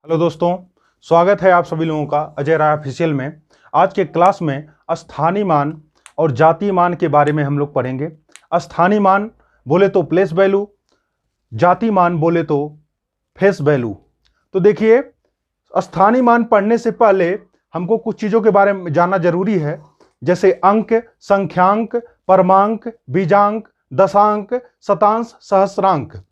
Hello दोस्तों, स्वागत है आप सभी लोगों का अजय राय ऑफिशियल में। आज के क्लास में स्थानीय मान और जातीय मान के बारे में हम लोग पढ़ेंगे। स्थानीय मान बोले तो प्लेस वैल्यू, जातीय मान बोले तो फेस वैल्यू। तो देखिए, स्थानीय मान पढ़ने से पहले हमको कुछ चीज़ों के बारे में जानना जरूरी है, जैसे अंक, संख्यांक, परमांक, बीजांक, दशांक, शतांश, सहस्रांक,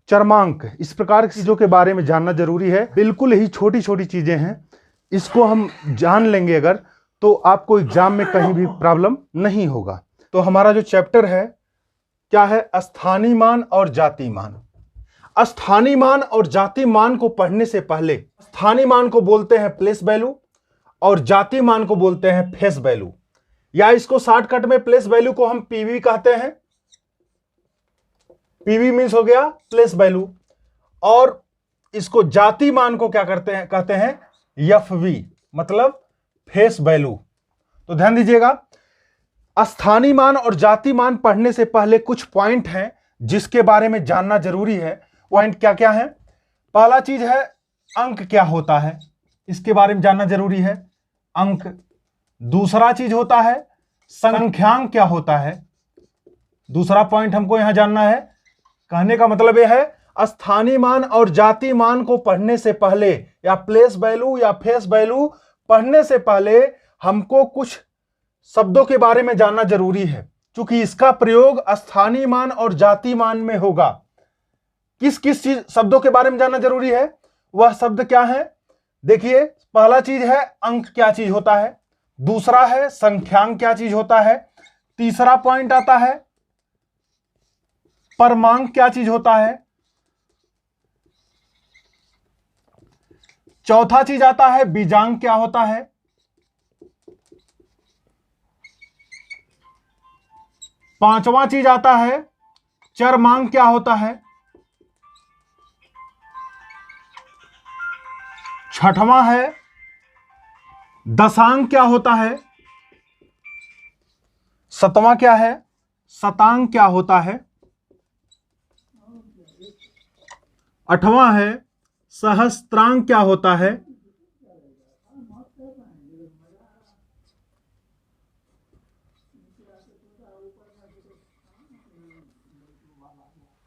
चरमांक। इस प्रकार की चीज़ों के बारे में जानना जरूरी है। बिल्कुल ही छोटी छोटी चीज़ें हैं, इसको हम जान लेंगे अगर, तो आपको एग्जाम में कहीं भी प्रॉब्लम नहीं होगा। तो हमारा जो चैप्टर है क्या है? स्थानीय मान और जातीय मान। स्थानीय मान और जातीय मान को पढ़ने से पहले स्थानीय मान को बोलते हैं प्लेस वैल्यू और जातीय मान को बोलते हैं फेस वैल्यू, या इसको शॉर्टकट में प्लेस वैल्यू को हम पीवी कहते हैं। पीवी मीन्स हो गया प्लेस वैल्यू, और इसको जातीय मान को क्या करते हैं? कहते हैं एफवी, मतलब फेस वैल्यू। तो ध्यान दीजिएगा, स्थानीय मान और जातीय मान पढ़ने से पहले कुछ पॉइंट हैं जिसके बारे में जानना जरूरी है। पॉइंट क्या क्या है? पहला चीज है अंक क्या होता है, इसके बारे में जानना जरूरी है, अंक। दूसरा चीज होता है संख्यांक क्या होता है। दूसरा पॉइंट हमको यहां जानना है। कहने का मतलब यह है, स्थानीय मान और जातीय मान को पढ़ने से पहले, या प्लेस वैल्यू या फेस वैल्यू पढ़ने से पहले, हमको कुछ शब्दों के बारे में जानना जरूरी है, क्योंकि इसका प्रयोग स्थानीय मान और जातीय मान में होगा। किस किस चीज शब्दों के बारे में जानना जरूरी है? वह शब्द क्या है? देखिए, पहला चीज है अंक क्या चीज होता है, दूसरा है संख्यांक क्या चीज होता है, तीसरा पॉइंट आता है परमांक क्या चीज होता है, चौथा चीज आता है बीजांक क्या होता है, पांचवा चीज आता है चरमांक क्या होता है, छठवां है दशांक क्या होता है, सतवां क्या है शतांक क्या होता है, आठवां है सहस्त्रांक क्या होता है,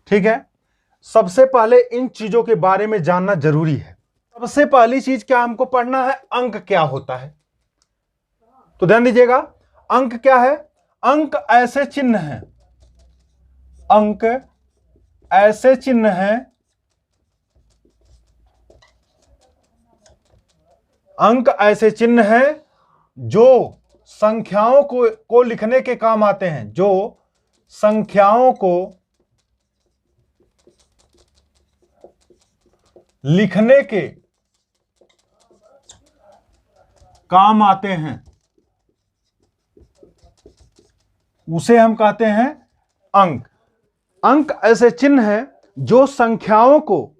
ठीक है। सबसे पहले इन चीजों के बारे में जानना जरूरी है। सबसे पहली चीज क्या हमको पढ़ना है? अंक क्या होता है। तो ध्यान दीजिएगा, अंक क्या है? अंक ऐसे चिन्ह हैं, अंक ऐसे चिन्ह हैं, अंक ऐसे चिन्ह हैं जो संख्याओं को लिखने के काम आते हैं, जो संख्याओं को लिखने के काम आते हैं, उसे हम कहते हैं अंक। अंक ऐसे चिन्ह हैं जो संख्याओं को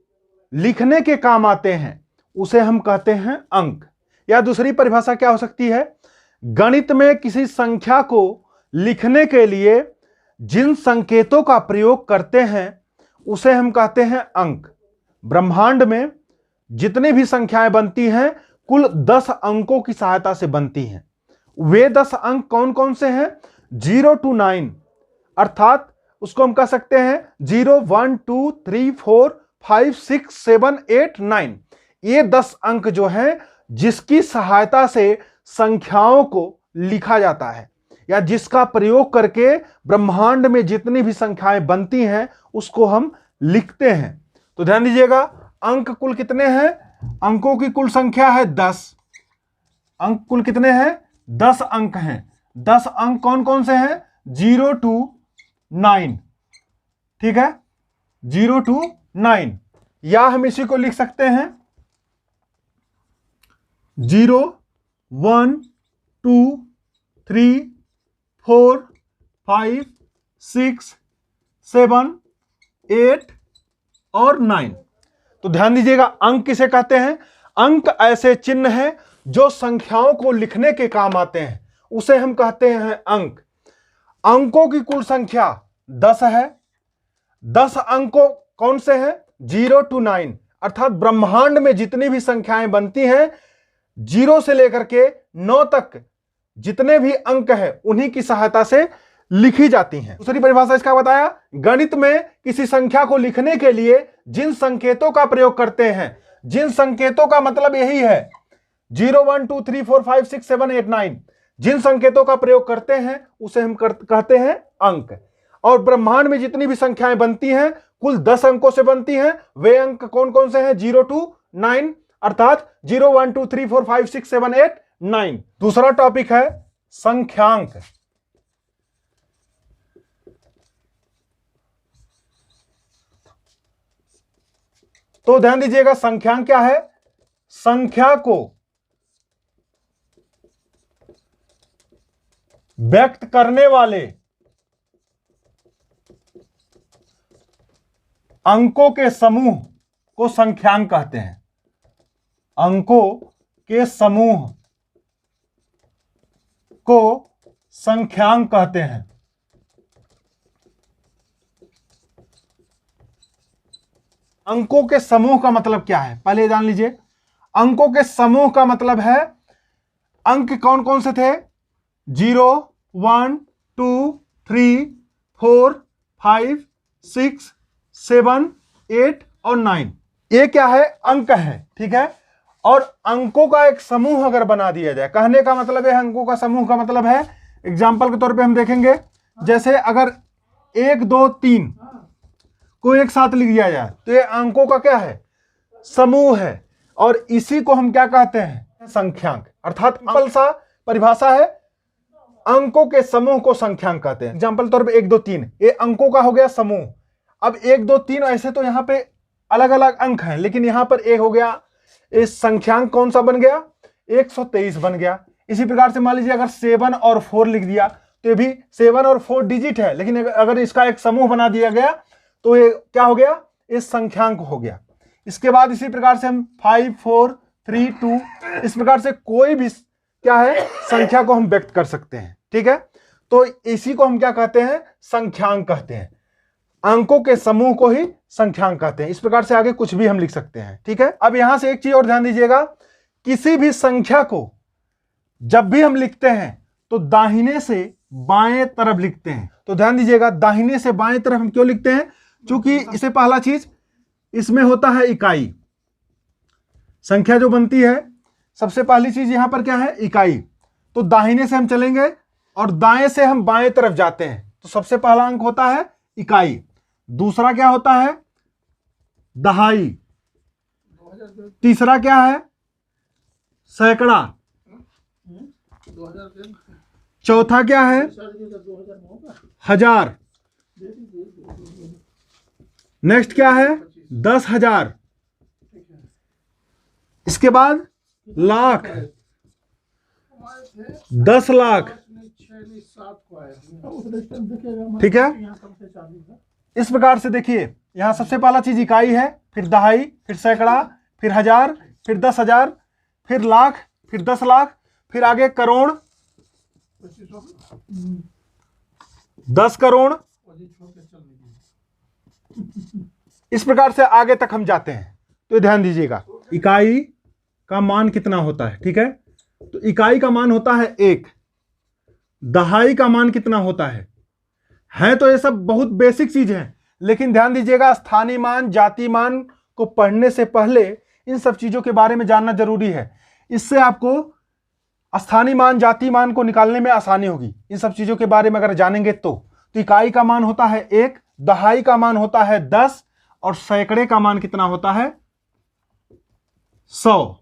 लिखने के काम आते हैं, उसे हम कहते हैं अंक। या दूसरी परिभाषा क्या हो सकती है? गणित में किसी संख्या को लिखने के लिए जिन संकेतों का प्रयोग करते हैं उसे हम कहते हैं अंक। ब्रह्मांड में जितनी भी संख्याएं बनती हैं कुल 10 अंकों की सहायता से बनती हैं। वे 10 अंक कौन कौन से हैं? 0 to 9, अर्थात उसको हम कह सकते हैं 0, 1, 2, 3, 4, 5, 6, 7, 8, 9। ये 10 अंक जो हैं जिसकी सहायता से संख्याओं को लिखा जाता है, या जिसका प्रयोग करके ब्रह्मांड में जितनी भी संख्याएं बनती हैं उसको हम लिखते हैं। तो ध्यान दीजिएगा, अंक कुल कितने हैं? अंकों की कुल संख्या है 10। अंक कुल कितने हैं? 10 अंक हैं। 10 अंक कौन कौन से हैं? 0 to 9, ठीक है, 0 to 9। या हम इसी को लिख सकते हैं 0, 1, 2, 3, 4, 5, 6, 7, 8 और 9। तो ध्यान दीजिएगा, अंक किसे कहते हैं? अंक ऐसे चिन्ह हैं जो संख्याओं को लिखने के काम आते हैं, उसे हम कहते हैं अंक। अंकों की कुल संख्या 10 है। 10 अंकों कौन से हैं? 0 to 9, अर्थात ब्रह्मांड में जितनी भी संख्याएं बनती हैं 0 से लेकर के 9 तक जितने भी अंक है उन्हीं की सहायता से लिखी जाती हैं। दूसरी परिभाषा इसका बताया, गणित में किसी संख्या को लिखने के लिए जिन संकेतों का प्रयोग करते हैं, जिन संकेतों का मतलब यही है 0 1 2 3 4 5 6 7 8 9, जिन संकेतों का प्रयोग करते हैं उसे हम कहते हैं अंक। और ब्रह्मांड में जितनी भी संख्याएं बनती हैं कुल 10 अंकों से बनती हैं। वे अंक कौन कौन से हैं? 0 to 9, अर्थात 0 1 2 3 4 5 6 7 8 9। दूसरा टॉपिक है संख्यांक। तो ध्यान दीजिएगा, संख्यांक क्या है? संख्या को व्यक्त करने वाले अंकों के समूह को संख्यांक कहते हैं। अंकों के समूह को संख्यांक कहते हैं। अंकों के समूह का मतलब क्या है पहले जान लीजिए। अंकों के समूह का मतलब है अंक कौन कौन से थे? 0 1 2 3 4 5 6 7 8 और 9। ये क्या है? अंक है, ठीक है। और अंकों का एक समूह अगर बना दिया जाए, कहने का मतलब है अंकों का समूह का मतलब है, एग्जाम्पल के तौर पे हम देखेंगे, जैसे अगर 1 2 3 को एक साथ लिख दिया जाए तो ये अंकों का क्या है? समूह है। और इसी को हम क्या कहते हैं? संख्यांक। अर्थात सिंपल सा परिभाषा है, अंकों के समूह को संख्यांक कहते हैं। एग्जाम्पल तौर पे 1 2 3 ये अंकों का हो गया समूह। अब 1 2 3 ऐसे तो यहां पे अलग अलग अंक हैं, लेकिन यहां पर एक हो गया, इस संख्यांक कौन सा बन गया? 123 बन गया। इसी प्रकार से मान लीजिए अगर 7 और 4 लिख दिया तो ये भी 7 और 4 डिजिट है, लेकिन अगर इसका एक समूह बना दिया गया तो ये क्या हो गया? इस संख्यांक हो गया। इसके बाद इसी प्रकार से हम 5 4 3 2 इस प्रकार से कोई भी क्या है संख्या को हम व्यक्त कर सकते हैं, ठीक है। तो इसी को हम क्या कहते हैं? संख्यांक कहते हैं। अंकों के समूह को ही संख्यांक कहते हैं। इस प्रकार से आगे कुछ भी हम लिख सकते हैं, ठीक है। अब यहां से एक चीज और ध्यान दीजिएगा, किसी भी संख्या को जब भी हम लिखते हैं तो दाहिने से बाएं तरफ लिखते हैं। तो ध्यान दीजिएगा, दाहिने से बाएं तरफ हम क्यों लिखते हैं? क्योंकि इसे पहला चीज इसमें होता है इकाई। संख्या जो बनती है सबसे पहली चीज यहां पर क्या है? इकाई। तो दाहिने से हम चलेंगे और दाएं से हम बाएं तरफ जाते हैं तो सबसे पहला अंक होता है इकाई। दूसरा क्या होता है? दहाई। तीसरा क्या है? सैकड़ा। चौथा क्या है? 1000। नेक्स्ट क्या है? 10,000। इसके बाद लाख, 10 लाख, ठीक है। इस प्रकार से देखिए, यहां सबसे पहला चीज इकाई है, फिर दहाई, फिर सैकड़ा, फिर 1000, फिर 10,000, फिर लाख, फिर 10 लाख, फिर आगे करोड़, 10 करोड़। इस प्रकार से आगे तक हम जाते हैं। तो ध्यान दीजिएगा, इकाई का मान कितना होता है, ठीक है। तो इकाई का मान होता है 1। दहाई का मान कितना होता है तो ये सब बहुत बेसिक चीज है, लेकिन ध्यान दीजिएगा, स्थानीय मान, जाति मान को पढ़ने से पहले इन सब चीजों के बारे में जानना जरूरी है। इससे आपको स्थानीय मान, जाति मान को निकालने में आसानी होगी। इन सब चीजों के बारे में अगर जानेंगे तो इकाई का मान होता है 1, दहाई का मान होता है 10 और सैकड़े का मान कितना होता है? 100।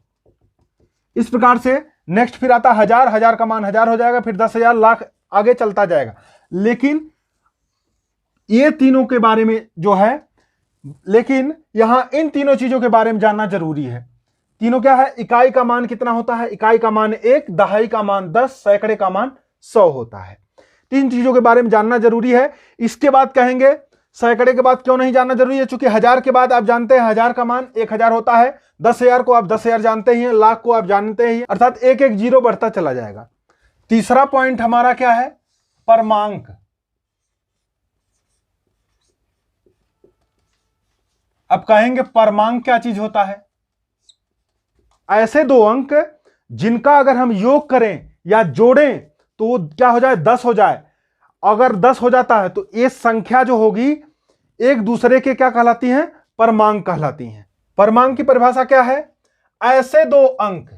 इस प्रकार से नेक्स्ट फिर आता है 1000, 1000 का मान 1000 हो जाएगा, फिर 10,000, लाख, आगे चलता जाएगा। लेकिन ये तीनों के बारे में जो है, लेकिन यहां इन तीनों चीजों के बारे में जानना जरूरी है। तीनों क्या है? इकाई का मान कितना होता है? इकाई का मान 1, दहाई का मान 10, सैकड़े का मान 100 होता है। तीन चीजों के बारे में जानना जरूरी है। इसके बाद कहेंगे सैकड़े के बाद क्यों नहीं जानना जरूरी है? क्योंकि 1000 के बाद आप जानते हैं 1000 का मान 1000 होता है, 10,000 को आप 10,000 जानते ही हैं, लाख को आप जानते ही हैं, अर्थात एक एक जीरो बढ़ता चला जाएगा। तीसरा पॉइंट हमारा क्या है? परमांक। अब कहेंगे परमांक क्या चीज होता है? ऐसे दो अंक जिनका अगर हम योग करें या जोड़ें तो वो क्या हो जाए? 10 हो जाए। अगर 10 हो जाता है तो ये संख्या जो होगी एक दूसरे के क्या कहलाती हैं? परमांक कहलाती हैं। परमांक की परिभाषा क्या है? ऐसे दो अंक,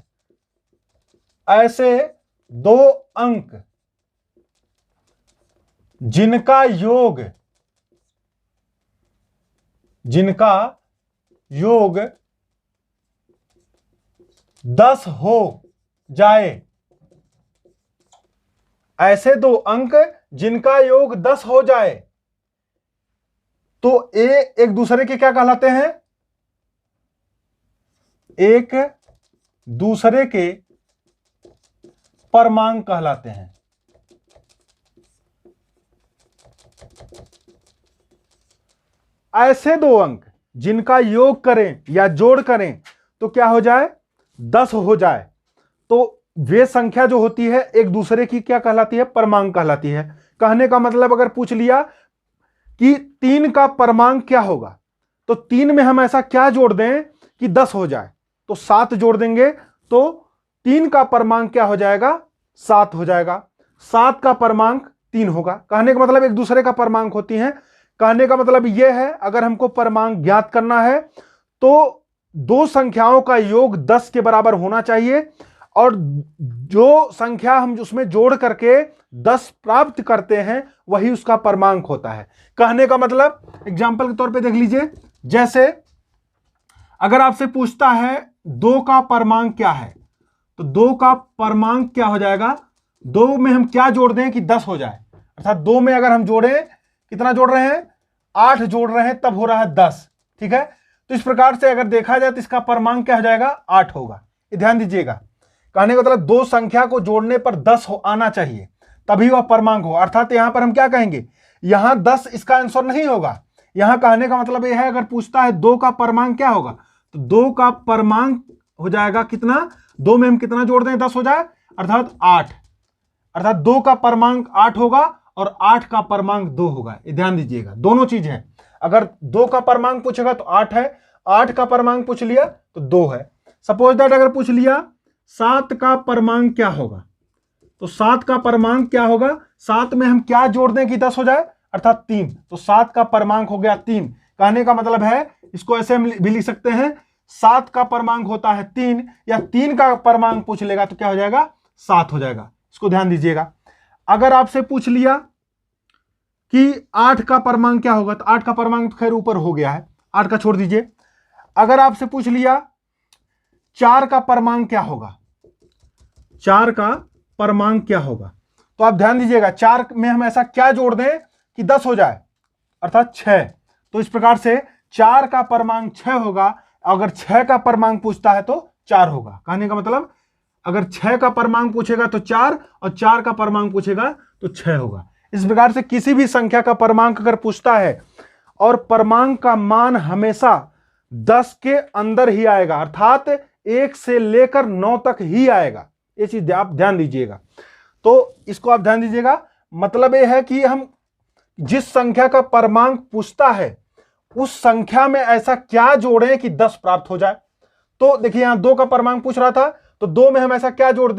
ऐसे दो अंक जिनका योग 10 हो जाए, ऐसे दो अंक जिनका योग 10 हो जाए तो एक दूसरे के क्या कहलाते हैं? एक दूसरे के परमांक कहलाते हैं। ऐसे दो अंक जिनका योग करें या जोड़ करें तो क्या हो जाए? 10 हो जाए, तो वे संख्या जो होती है एक दूसरे की क्या कहलाती है? परमांक कहलाती है। कहने का मतलब अगर पूछ लिया कि 3 का परमांक क्या होगा, तो 3 में हम ऐसा क्या जोड़ दें कि 10 हो जाए, तो 7 जोड़ देंगे तो 3 का परमांक क्या हो जाएगा? 7 हो जाएगा। 7 का परमांक 3 होगा। कहने का मतलब एक दूसरे का परमांक होती हैं। कहने का मतलब यह है अगर हमको परमांक ज्ञात करना है तो दो संख्याओं का योग 10 के बराबर होना चाहिए और जो संख्या हम उसमें जोड़ करके 10 प्राप्त करते हैं वही उसका परमांक होता है। कहने का मतलब एग्जाम्पल के तौर पे देख लीजिए, जैसे अगर आपसे पूछता है 2 का परमांक क्या है, तो 2 का परमांक क्या हो जाएगा? 2 में हम क्या जोड़ दें कि 10 हो जाए, अर्थात 2 में अगर हम जोड़ें, कितना जोड़ रहे हैं? 8 जोड़ रहे हैं, तब हो रहा है 10। ठीक है, तो इस प्रकार से अगर देखा जाए तो इसका परमांक क्या हो जाएगा? 8 होगा। ये ध्यान दीजिएगा। कहने का मतलब दो संख्या को जोड़ने पर 10 आना चाहिए तभी वह परमांक हो। अर्थात यहां पर हम क्या कहेंगे? यहां 10 इसका आंसर नहीं होगा। यहां कहने का मतलब यह है अगर पूछता है 2 का परमांक क्या होगा, तो 2 का परमांक हो जाएगा कितना? 2 में हम कितना जोड़ दें 10 हो जाए, अर्थात 8। अर्थात 2 का परमांक 8 होगा और 8 का परमांक 2 होगा। ये ध्यान दीजिएगा, दोनों चीज है। अगर 2 का परमांक पूछेगा तो 8 है, 8 का परमांक पूछ लिया तो 2 है। सपोज दैट अगर पूछ लिया 7 का परमांक क्या होगा, तो 7 का परमांक क्या होगा? 7 में हम क्या जोड़ दें कि 10 हो जाए, अर्थात 3, तो 7 का परमांक हो गया 3। कहने का मतलब है इसको ऐसे हम भी लिख सकते हैं, 7 का परमांक होता है 3, या 3 का परमांक पूछ लेगा तो क्या हो जाएगा? 7 हो जाएगा। इसको ध्यान दीजिएगा। अगर आपसे पूछ लिया कि 8 का परमांक क्या होगा, तो 8 का परमांक तो खैर ऊपर हो गया है, 8 का छोड़ दीजिए। अगर आपसे पूछ लिया 4 का परमांक क्या होगा, 4 का परमांक क्या होगा, तो आप ध्यान दीजिएगा 4 में हम ऐसा क्या जोड़ दें कि 10 हो जाए, अर्थात 6। तो इस प्रकार से 4 का परमांक 6 होगा। अगर 6 का परमांक पूछता है तो 4 होगा। कहने का मतलब अगर 6 का परमांक पूछेगा तो 4 और 4 का परमांक पूछेगा तो 6 होगा। इस प्रकार से किसी भी संख्या का परमांक अगर पूछता है और परमांक का मान हमेशा 10 के अंदर ही आएगा, अर्थात 1 से लेकर 9 तक ही आएगा। ये चीज आप ध्यान दीजिएगा। तो इसको आप ध्यान दीजिएगा। मतलब यह है कि हम जिस संख्या का परमांक पूछता है उस संख्या में ऐसा क्या जोड़ें कि 10 प्राप्त हो जाए। तो देखिए यहां 2 का परमांक पूछ रहा था, तो 2 में हम ऐसा क्या जोड़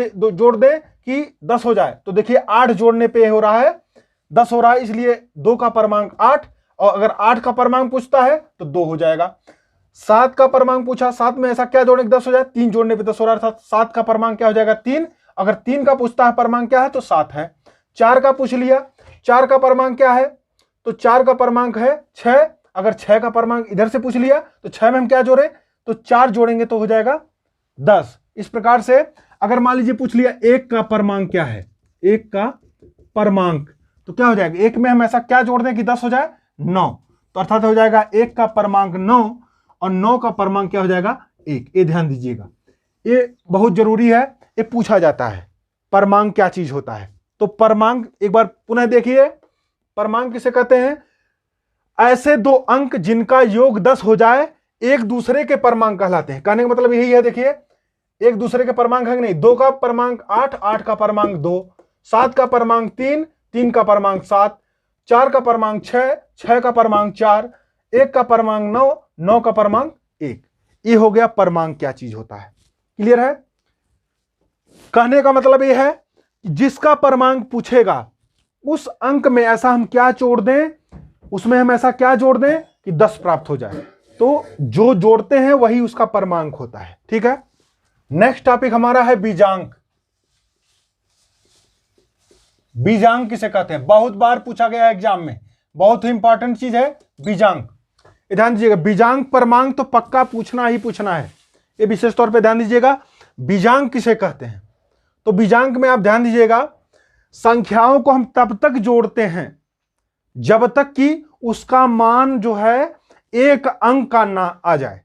दे कि 10 हो जाए। तो देखिए 8 जोड़ने पे हो रहा है 10 हो रहा है, इसलिए 2 का परमांक 8, और अगर 8 का परमांक पूछता है तो 2 हो जाएगा। 7 का परमांक पूछा, 7 में ऐसा क्या जोड़ने 10 हो जाए, 3 जोड़ने पे 10 हो रहा है, अर्थात 7 का परमांक क्या हो जाएगा? 3। अगर 3 का पूछता है परमांक क्या है तो 7 है। 4 का पूछ लिया, 4 का परमांक क्या है, तो 4 का परमांक है 6। अगर 6 का परमांक इधर से पूछ लिया तो 6 में हम क्या जोड़े, तो 4 जोड़ेंगे तो हो जाएगा 10। इस प्रकार से अगर मान लीजिए पूछ लिया 1 का परमांक क्या है, 1 का परमांक, तो क्या हो जाएगा? 1 में हम ऐसा क्या जोड़ दें कि 10 हो जाए? 9। तो अर्थात हो जाएगा 1 का परमांक 9 और 9 का परमांक क्या हो जाएगा? 1। ये ध्यान दीजिएगा, ये बहुत जरूरी है, ये पूछा जाता है परमांक क्या चीज होता है। तो परमांक एक बार पुनः देखिए, परमांक किसे कहते हैं? ऐसे दो अंक जिनका योग 10 हो जाए एक दूसरे के परमांक कहलाते हैं। कहने का मतलब यही है, देखिए एक दूसरे के परमांक है कि नहीं। 2 का परमांक 8, 8 का परमांक 2, 7 का परमांक 3, 3 का परमांक 7, 4 का परमांक 6, 6 का परमांक 4, 1 का परमांक 9, 9 का परमांक 1। ये हो गया परमांक क्या चीज होता है। क्लियर है? कहने का मतलब ये है कि जिसका परमांक पूछेगा उस अंक में ऐसा हम क्या जोड़ दें, उसमें हम ऐसा क्या जोड़ दें कि 10 प्राप्त हो जाए। तो जो जोड़ते हैं वही उसका परमांक होता है। ठीक है, नेक्स्ट टॉपिक हमारा है बीजांक। बीजांक किसे कहते हैं? बहुत बार पूछा गया एग्जाम में, बहुत ही इंपॉर्टेंट चीज है बीजांक। ध्यान दीजिएगा, बीजांक परमांक तो पक्का पूछना ही पूछना है, ये विशेष तौर पे ध्यान दीजिएगा। बीजांक किसे कहते हैं? तो बीजांक में आप ध्यान दीजिएगा, संख्याओं को हम तब तक जोड़ते हैं जब तक कि उसका मान जो है एक अंक का ना आ जाए।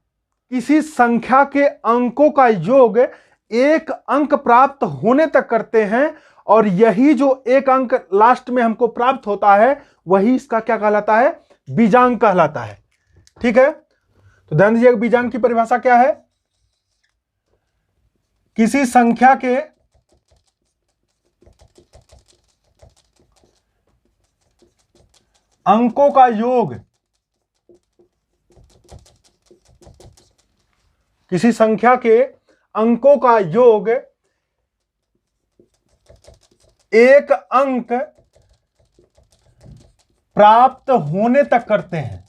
किसी संख्या के अंकों का योग एक अंक प्राप्त होने तक करते हैं, और यही जो एक अंक लास्ट में हमको प्राप्त होता है वही इसका क्या कहलाता है? बीजांक कहलाता है। ठीक है, तो ध्यान दीजिएगा, बीजांक की परिभाषा क्या है? किसी संख्या के अंकों का योग, किसी संख्या के अंकों का योग एक अंक प्राप्त होने तक करते हैं।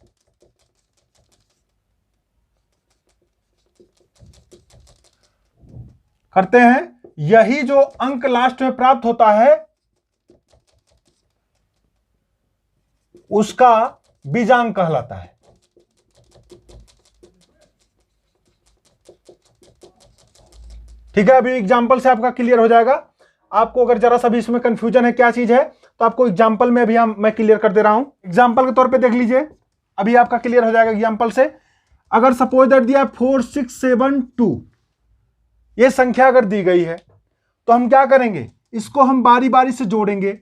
यही जो अंक लास्ट में प्राप्त होता है उसका बीजांक कहलाता है। ठीक है, अभी एग्जाम्पल से आपका क्लियर हो जाएगा। आपको अगर जरा सा भी इसमें कंफ्यूजन है क्या चीज है, तो आपको एग्जाम्पल में अभी मैं क्लियर कर दे रहा हूं। एग्जाम्पल के तौर पे देख लीजिए, अभी आपका क्लियर हो जाएगा एग्जाम्पल से। अगर सपोज दैट दिया 4672, ये संख्या अगर दी गई है तो हम क्या करेंगे, इसको हम बारी बारी से जोड़ेंगे।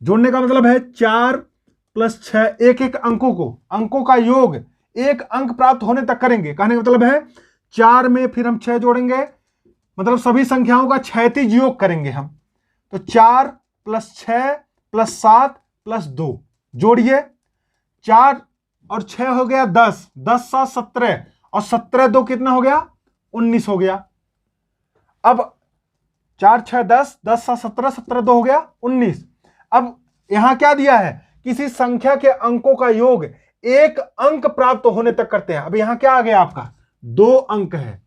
जोड़ने का मतलब है 4 + 6, एक एक अंकों का योग एक अंक प्राप्त होने तक करेंगे। कहने का मतलब है 4 में फिर हम 6 जोड़ेंगे, मतलब सभी संख्याओं का क्षैतिज योग करेंगे हम। तो 4 + 6 + 7 + 2 जोड़िए, 4 और 6 हो गया 10, 10 7 17, और 17 2 कितना हो गया? 19 हो गया। अब 4 6 10, 10 7 17, 17 2 हो गया 19। अब यहां क्या दिया है? किसी संख्या के अंकों का योग एक अंक प्राप्त होने तक करते हैं। अब यहां क्या आ गया आपका? 2 अंक है,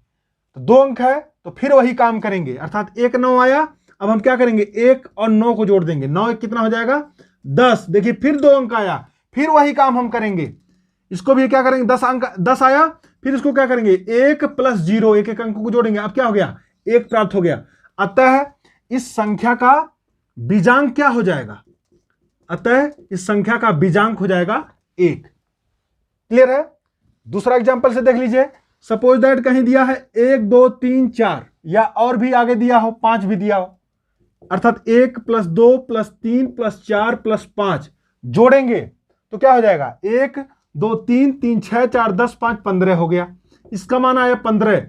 तो 2 अंक है तो फिर वही काम करेंगे, अर्थात 1 9 आया। अब हम क्या करेंगे? 1 और 9 को जोड़ देंगे, 9 1 कितना हो जाएगा? 10। देखिए फिर 2 अंक आया, फिर वही काम हम करेंगे। इसको भी क्या करेंगे? 10 अंक, 10 आया, फिर इसको क्या करेंगे? 1 + 0, एक एक अंक को जोड़ेंगे। अब क्या हो गया? 1 प्राप्त हो गया। अतः इस संख्या का बीजांक क्या हो जाएगा? अतः इस संख्या का बीजांक हो जाएगा 1। क्लियर है? दूसरा एग्जांपल से देख लीजिए। सपोज दैट कहीं दिया है 1 2 3 4, या और भी आगे दिया हो 5 भी दिया हो, अर्थात 1 + 2 + 3 + 4 + 5 जोड़ेंगे तो क्या हो जाएगा? 1 2 3 3 6 4 10 5 15 हो गया। इसका मान आया 15।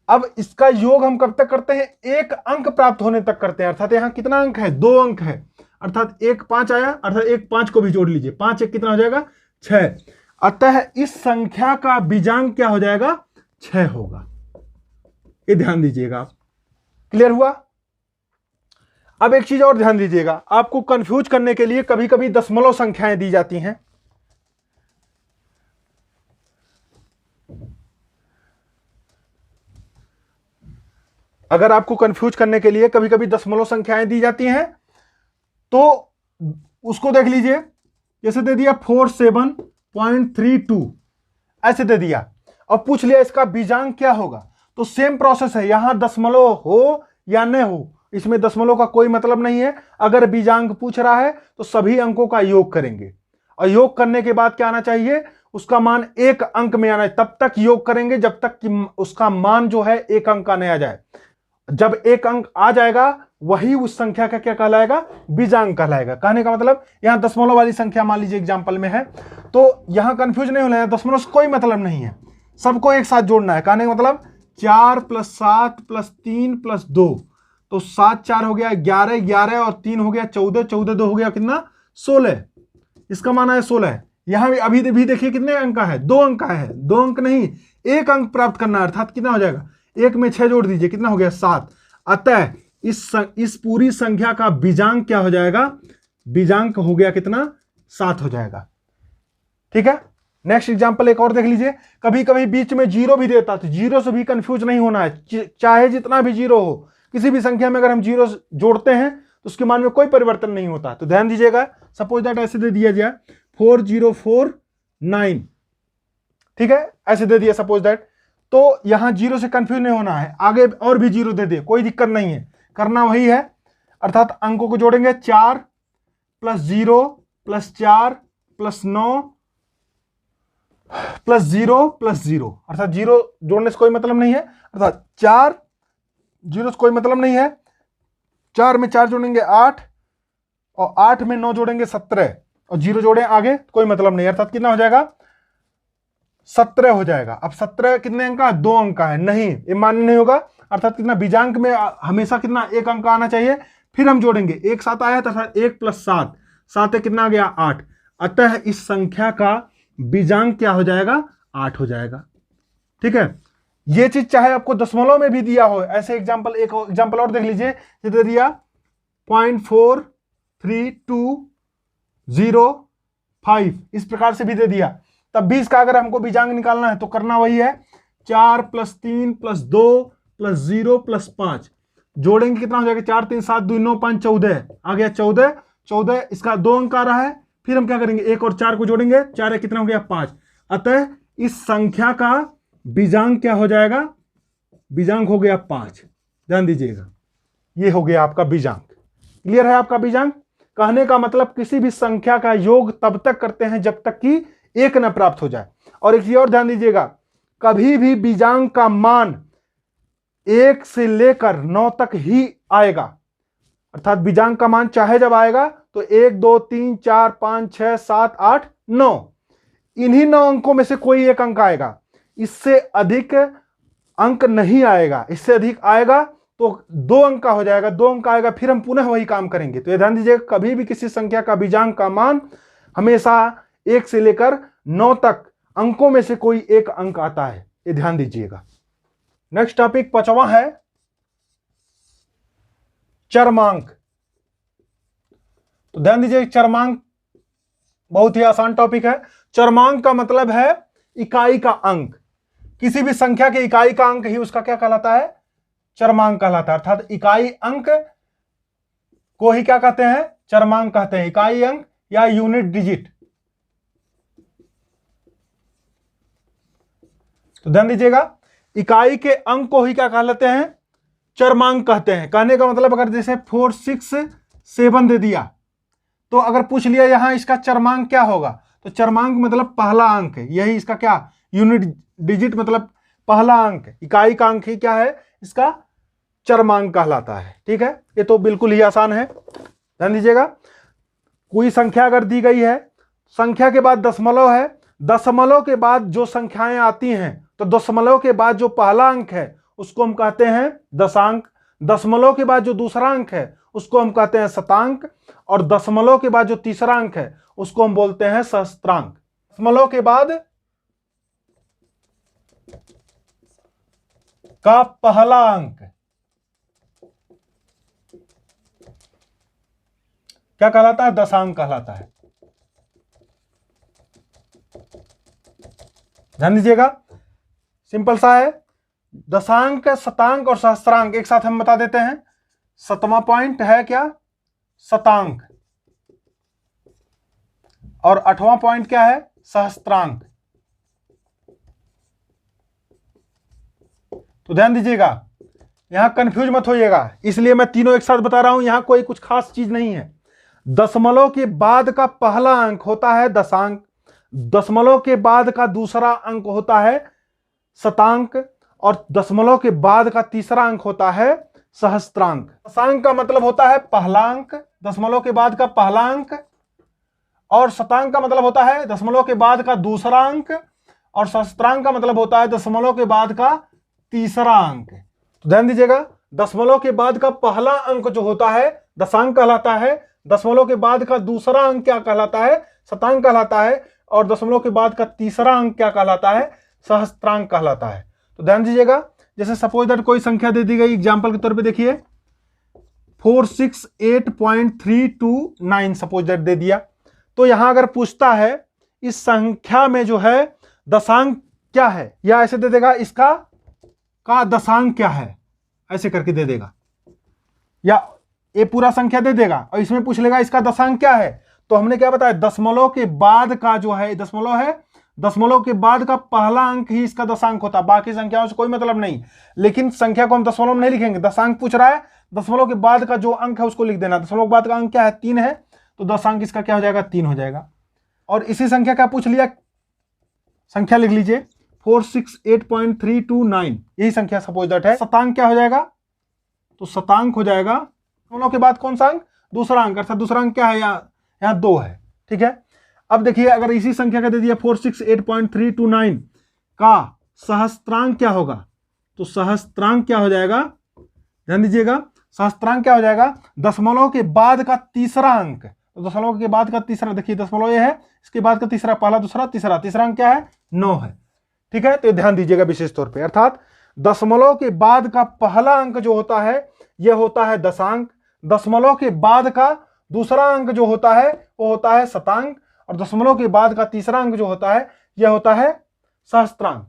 अब इसका योग हम कब तक करते हैं? एक अंक प्राप्त होने तक करते हैं। अर्थात यहां कितना अंक है? 2 अंक है, अर्थात 1 5 आया, अर्थात 1 5 को भी जोड़ लीजिए, 5 1 कितना हो जाएगा? 6। अतः इस संख्या का बीजांक क्या हो जाएगा? 6 होगा। ये ध्यान दीजिएगा आप। क्लियर हुआ? अब एक चीज और ध्यान दीजिएगा, आपको कंफ्यूज करने के लिए कभी कभी दशमलव संख्याएं दी जाती हैं। अगर आपको कंफ्यूज करने के लिए कभी कभी दशमलव संख्याएं दी जाती हैं तो उसको देख लीजिए। जैसे दे दिया 47.32, ऐसे दे दिया और पूछ लिया इसका बीजांक क्या होगा। तो सेम प्रोसेस है, यहां दशमलव हो या न हो, इसमें दशमलव का कोई मतलब नहीं है। अगर बीजांक पूछ रहा है तो सभी अंकों का योग करेंगे, और योग करने के बाद क्या आना चाहिए? उसका मान एक अंक में आना है। तब तक योग करेंगे जब तक कि उसका मान जो है एक अंक का नहीं आ जाए। जब एक अंक आ जाएगा वही उस संख्या का क्या कहलाएगा? बीजांक कहलाएगा। कहने का मतलब यहां दशमलव वाली संख्या मान लीजिए एग्जांपल में है, तो यहां कंफ्यूज नहीं होना है, दशमलव से कोई मतलब नहीं है, सबको एक साथ जोड़ना है। कहने का मतलब 4 + 7 + 3 + 2, तो 7 4 हो गया 11, 11 और 3 हो गया 14, 14 2 हो गया कितना? 16। इसका मान है 16। यहां अभी भी देखिए कितने अंक का है, 2 अंक का है, 2 अंक नहीं 1 अंक प्राप्त करना है, अर्थात कितना हो जाएगा, 1 में 6 जोड़ दीजिए, कितना हो गया 7। अतः इस पूरी संख्या का बीजांक क्या हो जाएगा, बीजांक हो गया कितना, 7 हो जाएगा। ठीक है, नेक्स्ट एग्जांपल एक और देख लीजिए। कभी कभी बीच में जीरो भी देता, तो जीरो से भी कंफ्यूज नहीं होना है, चाहे जितना भी जीरो हो, किसी भी संख्या में अगर हम जीरो जोड़ते हैं तो उसके मान में कोई परिवर्तन नहीं होता। तो ध्यान दीजिएगा, सपोज दैट ऐसे दे दिया जाए 4049, ठीक है, ऐसे दे दिया सपोज दैट, तो यहां जीरो से कंफ्यूज नहीं होना है, आगे और भी जीरो दे दे, कोई दिक्कत नहीं है, करना वही है, अर्थात अंकों को जोड़ेंगे 4 + 0 + 4 + 9 + 0 + 0, अर्थात जीरो जोड़ने से कोई मतलब नहीं है, अर्थात 4 जीरो से कोई मतलब नहीं है, 4 में 4 जोड़ेंगे 8 और 8 में 9 जोड़ेंगे 17 और जीरो जोड़े आगे कोई मतलब नहीं, अर्थात कितना हो जाएगा, 17 हो जाएगा। अब 17 कितने अंक का, 2 अंक का है, नहीं ये मान्य नहीं होगा, अर्थात कितना, बीजांक में हमेशा कितना, 1 अंक आना चाहिए, फिर हम जोड़ेंगे, 1 7 आया था, 1 + 7 7 है, कितना आ गया 8, अतः इस संख्या का बीजांक क्या हो जाएगा, 8 हो जाएगा। ठीक है, ये चीज चाहे आपको दशमलव में भी दिया हो, ऐसे एग्जांपल, एक एग्जांपल और देख लीजिए, दे दिया 0.4320 इस प्रकार से भी दे दिया, तब भी इसका अगर हमको बीजांक निकालना है तो करना वही है, 4 + 3 + 2 + 0 + 5 जोड़ेंगे, कितना हो जाएगा, 4 3 7 2 9 5 14 आ गया, 14 इसका 2 अंक आ रहा है, फिर हम क्या करेंगे, 1 और 4 को जोड़ेंगे, 4 है, कितना हो गया 5, अतः इस संख्या का बीजांक क्या हो जाएगा, बीजांक हो गया 5। ध्यान दीजिएगा, ये हो गया आपका बीजांक। क्लियर है आपका बीजांक? कहने का मतलब किसी भी संख्या का योग तब तक करते हैं जब तक कि 1 न प्राप्त हो जाए। और एक चीज और ध्यान दीजिएगा, कभी भी बीजांक का मान 1 से लेकर 9 तक ही आएगा, अर्थात बीजांक का मान चाहे जब आएगा तो 1 2 3 4 5 6 7 8 9, इन्हीं 9 अंकों में से कोई एक अंक आएगा, इससे अधिक अंक नहीं आएगा, इससे अधिक आएगा तो 2 अंक का हो जाएगा, 2 अंक आएगा फिर हम पुनः वही काम करेंगे। तो ये ध्यान दीजिएगा, कभी भी किसी संख्या का बीजांक का मान हमेशा 1 से लेकर 9 तक अंकों में से कोई एक अंक आता है, ये ध्यान दीजिएगा। नेक्स्ट टॉपिक 5वां है चरमांक। तो ध्यान दीजिए, चरमांक बहुत ही आसान टॉपिक है। चरमांक का मतलब है इकाई का अंक, किसी भी संख्या के इकाई का अंक ही उसका क्या कहलाता है, चरमांक कहलाता है, अर्थात इकाई अंक को ही क्या कहते हैं, चरमांक कहते हैं, इकाई अंक या यूनिट डिजिट। तो ध्यान दीजिएगा, इकाई के अंक को ही क्या कहलाते हैं, चरमांक कहते हैं। कहने का मतलब अगर जैसे 4 6 7 दे दिया, तो अगर पूछ लिया यहां इसका चरमांक क्या होगा, तो चरमांक मतलब पहला अंक है, यही इसका क्या, यूनिट डिजिट मतलब पहला अंक, इकाई का अंक ही क्या है, इसका चरमांक कहलाता है। ठीक है, ये तो बिल्कुल ही आसान है। ध्यान दीजिएगा, कोई संख्या अगर दी गई है, संख्या के बाद दशमलव है, दशमलव के बाद जो संख्याएं आती हैं, तो दशमलव के बाद जो पहला अंक है उसको हम कहते हैं दशांक, दशमलव के बाद जो दूसरा अंक है उसको हम कहते हैं शतांक, और दशमलव के बाद जो तीसरा अंक है उसको हम बोलते हैं सहस्त्रांक। दशमलव के बाद का पहला अंक क्या कहलाता है, दशांक कहलाता है। ध्यान दीजिएगा, सिंपल सा है, दशांक, शतांक और सहस्त्रांक एक साथ हम बता देते हैं। 7वां पॉइंट है क्या, शतांक, और 8वां पॉइंट क्या है, सहस्त्रांक। तो ध्यान दीजिएगा, यहां कंफ्यूज मत होइएगा, इसलिए मैं तीनों एक साथ बता रहा हूं, यहां कोई कुछ खास चीज नहीं है। दशमलव के बाद का पहला अंक होता है दशांक, दशमलव के बाद का दूसरा अंक होता है शतांक, और दशमलव के बाद का तीसरा अंक होता है सहस्त्रांक। दशांक का मतलब होता है पहला अंक, दशमलव के बाद का पहला अंक, और शतांक का मतलब होता है दशमलव के बाद का दूसरा अंक, और सहस्त्रांक का मतलब होता है दशमलव के बाद का तीसरा अंक। तो ध्यान दीजिएगा, दशमलव के बाद का पहला अंक जो होता है दशांक कहलाता है, दशमलव के बाद का दूसरा अंक क्या कहलाता है, शतांक कहलाता है, और दशमलव के बाद का तीसरा अंक क्या कहलाता है? सहस्त्रांक कहलाता है। तो ध्यान दीजिएगा, जैसे सपोज दैट कोई संख्या दे दी गई, एग्जांपल के तौर पे देखिए 468.329 सपोज दैट दे दिया। तो यहां अगर पूछता है इस संख्या में जो है दशांक क्या है, या ऐसे दे देगा इसका का दशांक क्या है, ऐसे करके दे देगा, या ये पूरा संख्या दे देगा और इसमें पूछ लेगा इसका दशांक क्या है। तो हमने क्या बताया, दशमलव के बाद का जो है दशमलव है, दशमलव के बाद का पहला अंक ही इसका दशांक होता है, बाकी संख्याओं से कोई मतलब नहीं। लेकिन संख्या को हम दशमलव में नहीं लिखेंगे, दशांक पूछ रहा है, दशमलव के बाद का जो अंक है उसको लिख देना। दशमलव के बाद का अंक क्या है? 3 है, तो दशांक इसका क्या हो जाएगा? 3 हो जाएगा। और इसी संख्या का पूछ लिया, संख्या लिख लीजिए 468.329, यही संख्या सपोज दैट है। शतांक क्या हो जाएगा? तो शतांक हो जाएगा दशमलव के बाद कौन सा अंक? दूसरा अंक, अर्थात दूसरा अंक क्या है? यहाँ 2 है। ठीक है, अब देखिए अगर इसी संख्या का दे दिया 468.329 का सहस्त्रांक क्या होगा? तो सहस्त्रांक क्या हो जाएगा? ध्यान दीजिएगा, सहस्त्रांक क्या हो जाएगा? दशमलव के बाद का तीसरा अंक। तो दशमलव के बाद का तीसरा, देखिए दशमलव ये है, इसके बाद का तीसरा, पहला दूसरा तीसरा, तीसरा अंक क्या है? 9 है। ठीक है, तो ध्यान दीजिएगा विशेष तौर पे, अर्थात दशमलव के बाद का पहला अंक जो होता है यह होता है दशांक, दशमलव के बाद का दूसरा अंक जो होता है वो होता है शतांक, और दशमलव के बाद का तीसरा अंक जो होता है यह होता है सहस्त्रांक।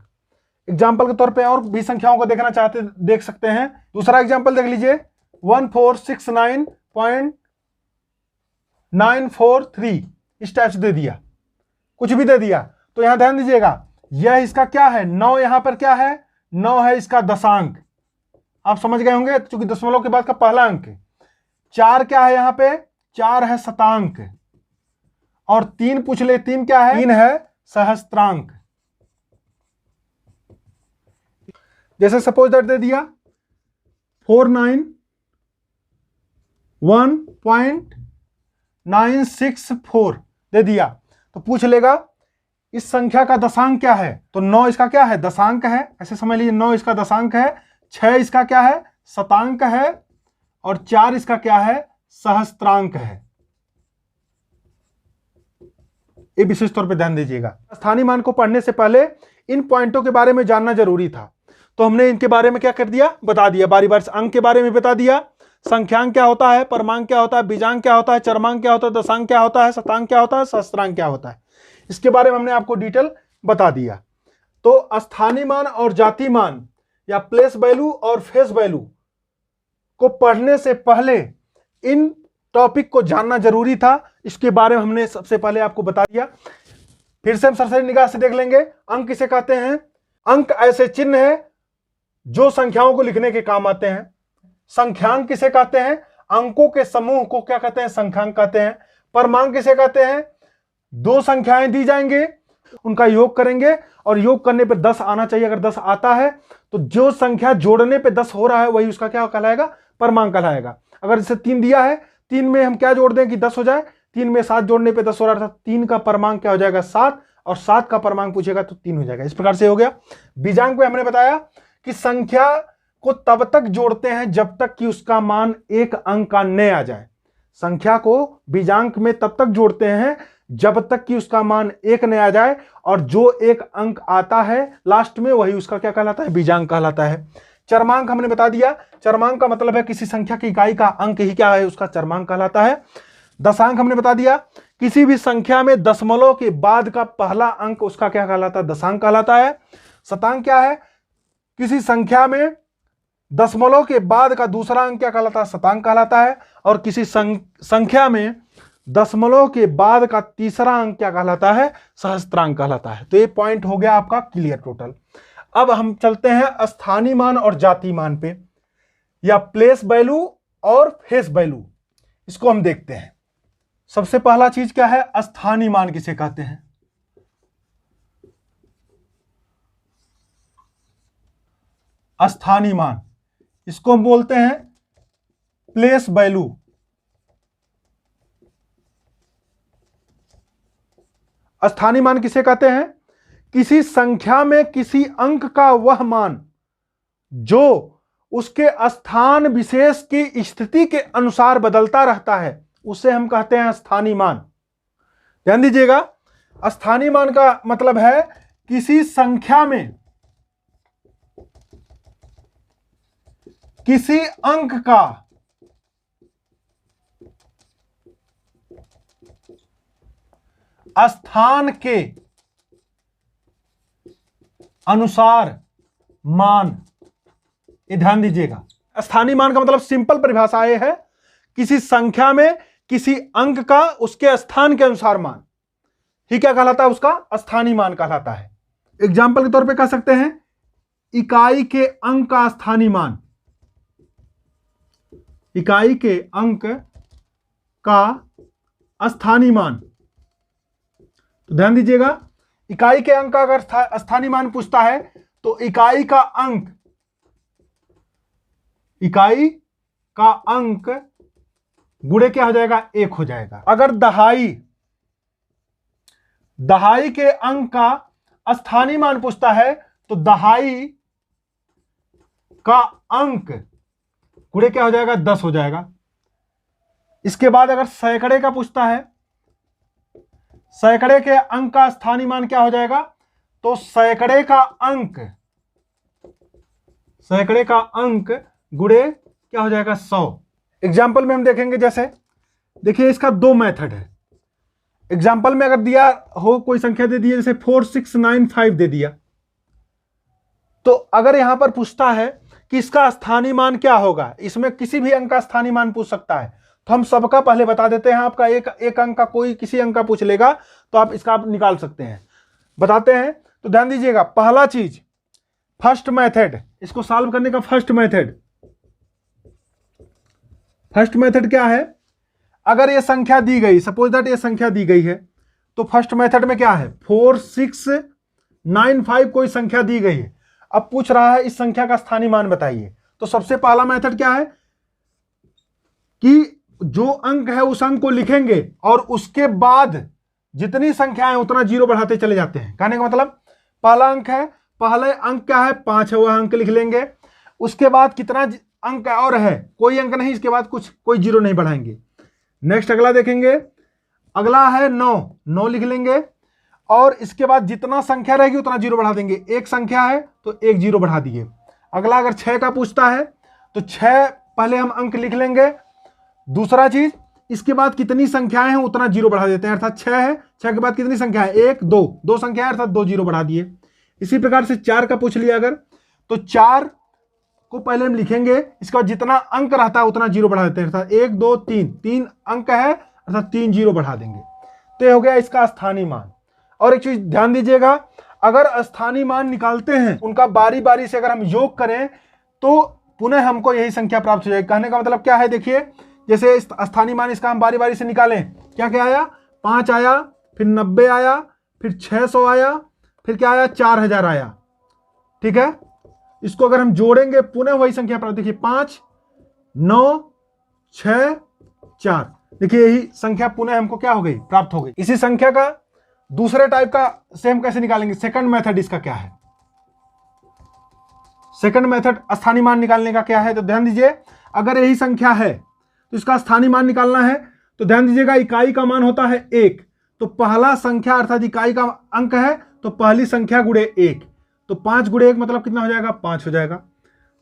एग्जाम्पल के तौर पे और भी संख्याओं को देखना चाहते देख सकते हैं। दूसरा एग्जाम्पल देख लीजिए 1469.943, इस टाइप से दे दिया, कुछ भी दे दिया। तो यहां ध्यान दीजिएगा, यह इसका क्या है? 9 यहां पर क्या है? 9 है इसका दशांक, आप समझ गए होंगे, क्योंकि दशमलव के बाद का पहला अंक। 4 क्या है यहां पे? 4 है शतांक, और 3 पूछ ले, 3 क्या है? 3 है सहस्त्रांक। जैसे सपोज दैट दे दिया 491.964 दे दिया, तो पूछ लेगा इस संख्या का दशांक क्या है? तो 9 इसका क्या है? दशांक है, ऐसे समझ लीजिए 9 इसका दशांक है, 6 इसका क्या है? शतांक है, और 4 इसका क्या है? सहस्त्रांक है। ये विशेष तौर पे ध्यान दीजिएगा। स्थानीय मान को पढ़ने से पहले इन पॉइंटों के बारे में जानना जरूरी था, तो हमने इनके बारे में क्या कर दिया? बता दिया, बारी बारी से अंक के बारे में बता दिया, संख्यांक क्या होता है, परमांक क्या होता है, बीजांक क्या होता है, चरमांक क्या होता है, दशांक क्या होता है, शतांक क्या होता है, सहस्त्रांक क्या होता है, इसके बारे में हमने आपको डिटेल बता दिया। तो स्थानीय मान और जाति मान या प्लेस वैल्यू और फेस वैल्यू को पढ़ने से पहले इन टॉपिक को जानना जरूरी था, इसके बारे में हमने सबसे पहले आपको बता दिया। फिर से हम सरसरी निगाह से देख लेंगे। अंक किसे कहते हैं? अंक ऐसे चिन्ह है जो संख्याओं को लिखने के काम आते हैं। संख्यांक किसे कहते हैं? अंकों के समूह को क्या कहते हैं? संख्यांक कहते हैं। परमांक किसे कहते हैं? 2 संख्याएं दी जाएंगे, उनका योग करेंगे और योग करने पे 10 आना चाहिए। अगर 10 आता है तो जो संख्या जोड़ने पे 10 हो रहा है वही उसका क्या कहलाएगा? परमांक कहलाएगा। अगर जैसे 3 दिया है, 3 में हम क्या जोड़ दें कि 10 हो जाए, 3 में 7 जोड़ने पे 10 हो रहा था, 3 का परमांक क्या हो जाएगा? 7, और 7 का परमांक पूछेगा तो 3 हो जाएगा। इस प्रकार से हो गया। बीजांक में हमने बताया कि संख्या को तब तक जोड़ते हैं जब तक कि उसका मान 1 अंक का न आ जाए। संख्या को बीजांक में तब तक जोड़ते हैं जब तक कि उसका मान 1 न आ जाए, और जो 1 अंक आता है लास्ट में वही उसका क्या कहलाता है? बीजांक कहलाता है। चरमांक हमने बता दिया, चरमांक का मतलब है किसी संख्या की इकाई का अंक ही क्या है? उसका चरमांक कहलाता है। दशांक हमने बता दिया, किसी भी संख्या में दशमलव के बाद का पहला अंक उसका क्या कहलाता है? दशांक कहलाता है। शतांक क्या है? किसी संख्या में दशमलव के बाद का दूसरा अंक क्या कहलाता है? शतांक कहलाता है। और किसी संख्या में दशमलव के बाद का तीसरा अंक क्या कहलाता है? सहस्त्रांक कहलाता है। तो ये पॉइंट हो गया आपका क्लियर टोटल। अब हम चलते हैं स्थानीय मान और जाति मान पे, या प्लेस वैल्यू और फेस वैल्यू, इसको हम देखते हैं। सबसे पहला चीज क्या है? स्थानीय मान किसे कहते हैं? स्थानीय मान, इसको हम बोलते हैं प्लेस वैल्यू। स्थानीय मान किसे कहते हैं? किसी संख्या में किसी अंक का वह मान जो उसके स्थान विशेष की स्थिति के अनुसार बदलता रहता है, उसे हम कहते हैं स्थानीय मान। ध्यान दीजिएगा, स्थानीय मान का मतलब है किसी संख्या में किसी अंक का स्थान के अनुसार मान। ये ध्यान दीजिएगा, स्थानीय मान का मतलब सिंपल परिभाषा ये है, किसी संख्या में किसी अंक का उसके स्थान के अनुसार मान ही क्या कहलाता है, उसका स्थानीय मान कहलाता है। एग्जाम्पल के तौर पे कह सकते हैं इकाई के अंक का स्थानीय मान, इकाई के अंक का स्थानीय मान। तो ध्यान दीजिएगा, इकाई के अंक का अगर स्थानीय मान पूछता है तो इकाई का अंक गुणे क्या हो जाएगा, 1 हो जाएगा। अगर दहाई के अंक का स्थानीय मान पूछता है तो दहाई का अंक गुणे क्या हो जाएगा, 10 हो जाएगा। इसके बाद अगर सैकड़े का पूछता है, सैकड़े के अंक का स्थानीय मान क्या हो जाएगा, तो सैकड़े का अंक गुणे क्या हो जाएगा, 100। एग्जाम्पल में हम देखेंगे, जैसे देखिए इसका 2 मेथड है। एग्जाम्पल में अगर दिया हो कोई संख्या दे दी है, जैसे 4695 दे दिया, तो अगर यहां पर पूछता है कि इसका स्थानीय मान क्या होगा, इसमें किसी भी अंक का स्थानीय मान पूछ सकता है, तो हम सबका पहले बता देते हैं। आपका एक अंक का कोई किसी अंक का पूछ लेगा तो आप इसका निकाल सकते हैं, बताते हैं। तो ध्यान दीजिएगा, पहला चीज फर्स्ट मेथड, इसको सॉल्व करने का फर्स्ट मेथड क्या है, अगर ये संख्या दी गई, सपोज दैट ये संख्या दी गई है, तो फर्स्ट मेथड में क्या है, 4695 कोई संख्या दी गई है, अब पूछ रहा है इस संख्या का स्थानीय मान बताइए। तो सबसे पहला मेथड क्या है कि जो अंक है उस अंक को लिखेंगे और उसके बाद जितनी संख्याएं उतना जीरो बढ़ाते चले जाते हैं। कहने का मतलब पहला अंक है, पहले अंक क्या है, 5 है, वह अंक लिख लेंगे। उसके बाद कितना अंक और है, कोई अंक नहीं, इसके बाद कोई जीरो नहीं बढ़ाएंगे। नेक्स्ट अगला देखेंगे, अगला है 9 लिख लेंगे और इसके बाद जितना संख्या रहेगी उतना जीरो बढ़ा देंगे। एक संख्या है तो एक जीरो बढ़ा दिए। अगला अगर 6 का पूछता है तो 6 पहले हम अंक लिख लेंगे। दूसरा चीज, इसके बाद कितनी संख्याएं हैं उतना जीरो बढ़ा देते हैं, अर्थात 6 है, 6 के बाद कितनी संख्या है, 1 2 संख्या है, अर्थात 2 जीरो बढ़ा दिए। इसी प्रकार से 4 का पूछ लिया अगर, तो 4 को पहले हम लिखेंगे, इसके बाद जितना अंक रहता है उतना जीरो बढ़ा देते हैं, अर्थात 1 2 3 अंक है, अर्थात 3 जीरो बढ़ा देंगे। तो ये हो गया इसका स्थानीय मान। और एक चीज ध्यान दीजिएगा, अगर स्थानीय मान निकालते हैं उनका बारी बारी से अगर हम योग करें तो पुनः हमको यही संख्या प्राप्त हो जाएगी। कहने का मतलब क्या है, देखिए जैसे स्थानीय मान इसका हम बारी बारी से निकालें, क्या क्या आया, 5 आया, फिर 90 आया, फिर 600 आया, फिर क्या आया, 4000 आया। ठीक है, इसको अगर हम जोड़ेंगे पुनः वही संख्या प्राप्त, देखिए 5 9 6 4, देखिए यही संख्या पुनः हमको क्या हो गई, प्राप्त हो गई। इसी संख्या का दूसरे टाइप का से हम कैसे निकालेंगे, सेकंड मेथड इसका क्या है, सेकंड मेथड स्थानीय मान निकालने का क्या है। तो ध्यान दीजिए, अगर यही संख्या है तो इसका स्थानीय मान निकालना है। तो ध्यान दीजिएगा, इकाई का मान होता है 1, तो पहला संख्या अर्थात इकाई का अंक है तो पहली संख्या गुणे 1, तो 5 गुणे 1 मतलब कितना हो जाएगा, 5 हो जाएगा।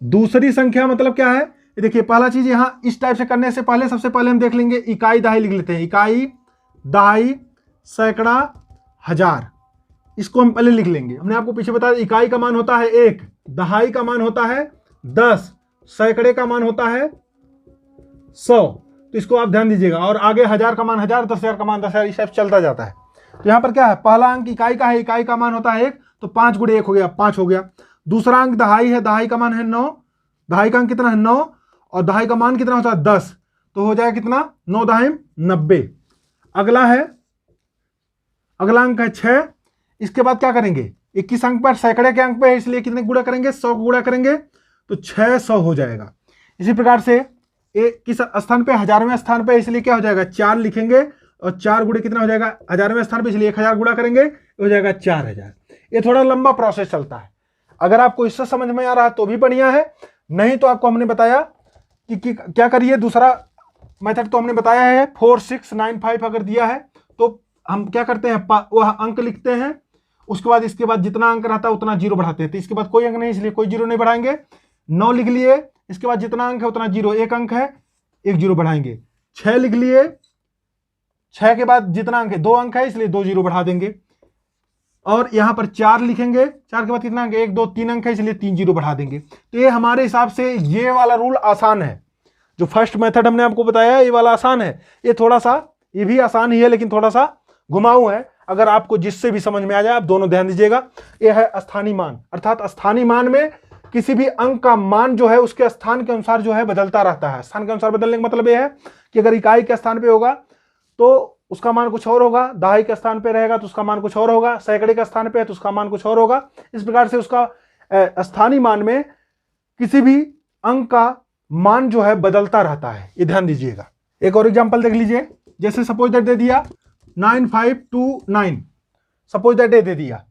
दूसरी संख्या मतलब क्या है, देखिए पहला चीज यहां इस टाइप से करने से पहले सबसे पहले हम देख लेंगे, इकाई दहाई लिख लेते हैं, इकाई दहाई सैकड़ा हजार, इसको हम पहले लिख लेंगे। हमने आपको पीछे बताया इकाई का मान होता है 1, दहाई का मान होता है 10, सैकड़े का मान होता है 100, तो इसको आप ध्यान दीजिएगा। और आगे 1000 का मान 1000, 10,000 का मान 10,000, इस टाइप चलता जाता है। तो यहाँ पर क्या है, पहला अंक इकाई का है, इकाई का मान होता है 1, तो 5 गुणे 1 हो गया, 5 हो गया। दूसरा अंक दहाई है, दहाई का मान है 9, दहाई का अंक कितना है 9, और दहाई का मान कितना होता है 10, तो हो जाएगा कितना, 9 दहाई 90। अगला अंक है 6, इसके बाद क्या करेंगे, 21 अंक पर सैकड़े के अंक पे है, इसलिए कितने गुणा करेंगे, 100 गुणा करेंगे, तो 600 हो जाएगा। इसी प्रकार से किस स्थान पे, 1000वें स्थान पे, इसलिए क्या हो जाएगा, 4 लिखेंगे और 4 गुणे कितना हो जाएगा, 1000वें स्थान पे, इसलिए 1000 गुणा करेंगे, हो जाएगा 4000। ये थोड़ा लंबा प्रोसेस चलता है, अगर आपको इससे समझ में आ रहा है तो भी बढ़िया है, नहीं तो आपको हमने बताया कि क्या करिए, दूसरा मेथड तो हमने बताया है 4695 अगर दिया है तो हम क्या करते हैं, वह अंक लिखते हैं, उसके बाद इसके बाद जितना अंक रहता है उतना जीरो बढ़ाते हैं। तो इसके बाद कोई अंक नहीं, इसलिए कोई जीरो नहीं बढ़ाएंगे। 9 लिख लिए, इसके बाद जितना अंक है उतना जीरो, एक अंक है, एक जीरो बढ़ाएंगे। 6 लिख लिए, 6 के बाद जितना अंक है 2 अंक है, इसलिए 2 जीरो बढ़ा देंगे। और यहां पर 4 लिखेंगे, 4 के बाद कितना अंक है, 1 2 3 अंक है, इसलिए 3 जीरो बढ़ा देंगे। तो ये हमारे हिसाब से ये वाला रूल आसान है। जो फर्स्ट मेथड हमने आपको बताया ये वाला आसान है। ये थोड़ा सा, ये भी आसान ही है लेकिन थोड़ा सा घुमाऊ है। अगर आपको जिससे भी समझ में आ जाए आप दोनों ध्यान दीजिएगा। यह है स्थानीय मान, अर्थात स्थानीय मान में किसी भी अंक का मान जो है उसके स्थान के अनुसार जो है बदलता रहता है। स्थान के अनुसार बदलने का मतलब यह है कि अगर इकाई के स्थान पे होगा तो उसका मान कुछ और होगा, दहाई के स्थान पे रहेगा तो उसका मान कुछ और होगा, सैकड़े के स्थान पे है तो उसका मान कुछ और होगा। इस प्रकार से उसका स्थानीय मान में किसी भी अंक का मान जो है बदलता रहता है, ये ध्यान दीजिएगा। एक और एग्जांपल देख लीजिए, जैसे सपोज दैट दे दिया 9529, सपोज दैट दे दिया।